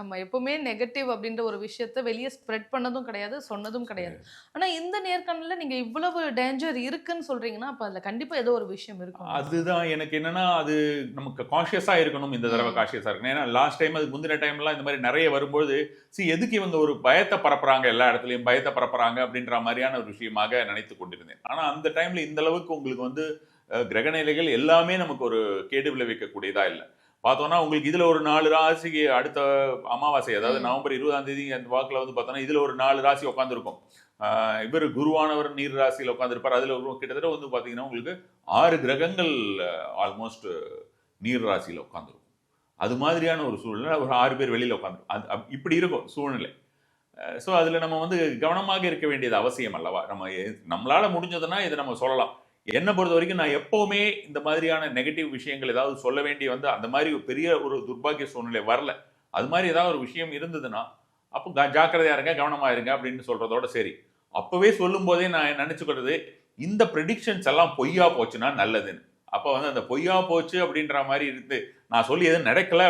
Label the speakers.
Speaker 1: நம்ம எப்பவுமே நெகட்டிவ் அப்படின்ற ஒரு விஷயத்த வெளியே ஸ்ப்ரெட் பண்ணதும் கிடையாது, சொன்னதும் கிடையாது. ஆனா இந்த நேர்காணல்ல நீங்க இவ்வளவு டேஞ்சர் இருக்குன்னு சொல்றீங்கன்னா, அப்ப அதுல கண்டிப்பா ஏதோ ஒரு விஷயம் இருக்கும்.
Speaker 2: அதுதான் எனக்கு என்னன்னா, அது நமக்கு கான்ஷியஸா இருக்கணும். இந்த தடவ
Speaker 1: ம்.
Speaker 2: கான்ஷியஸா இருக்கணும். ஏன்னா லாஸ்ட் டைம் அதுக்கு முந்தின டைம்லாம் இந்த மாரி நெறைய வரும்பொழுது, எதுக்கு இவங்க ஒரு பயத்த பரப்புறாங்க எல்லா இடத்துலயும், பயத்த பரப்புறாங்க அப்படின்ற மாரியான ஒரு விஷயமாக நினைத்துக் கொண்டிருந்தேன். ஆனா அந்த டைம்ல இந்த அளவுக்கு உங்களுக்கு வந்து கிரகநிலைகள் எல்லாமே நமக்கு ஒரு கேடு விளைவிக்கக்கூடியதா இல்ல. பார்த்தோம்னா, உங்களுக்கு இதுல ஒரு 4 ராசிக்கு அடுத்த அமாவாசை, அதாவது
Speaker 1: ம்.
Speaker 2: நவம்பர் 20ஆம் தேதி அந்த வாக்குல வந்து பார்த்தோம்னா, இதுல ஒரு 4 ராசி உட்கார்ந்திருக்கும். இவரு குருவானவர் நீர் ராசியில உட்கார்ந்திருப்பார். அதுல கிட்டத்தட்ட வந்து பார்த்தீங்கன்னா, உங்களுக்கு 6 கிரகங்கள் ஆல்மோஸ்ட் நீர் ராசியில உட்கார்ந்திருக்கும். அது மாதிரியான ஒரு சூழ்நிலை. ஒரு 6 பேர் வெளியில உட்கார்ந்து இப்படி இருக்கும் சூழ்நிலை. ஸோ அதுல நம்ம வந்து கவனமாக இருக்க வேண்டியது அவசியம் அல்லவா? நம்மளால முடிஞ்சதுன்னா இத நம்ம சொல்லலாம். என்ன பொறுத்தவரைக்கும் நான் எப்பவுமே இந்த மாதிரியான நெகட்டிவ் விஷயங்கள் ஏதாவது சொல்ல வேண்டிய வந்து அந்த மாரி ஒரு பெரிய ஒரு துர்பாக்கிய சூழ்நிலை வரல. அது மாரி ஏதாவது ஒரு விஷயம் இருந்ததுன்னா, அப்போ ஜாக்கிரதையா இருங்க, கவனமா இருங்க அப்படின்னு சொல்றதோட சரி. அப்பவே சொல்லும்போதே நான் நினைச்சுக்கிறது, இந்த பிரெடிக்ஷன்ஸ் எல்லாம் பொய்யா போச்சுன்னா நல்லதுன்னு. அப்ப வந்து அந்த பொய்யா போச்சு அப்படின்ற மாரி இருந்து, நான் சொல்லி எதுவும் நடக்கல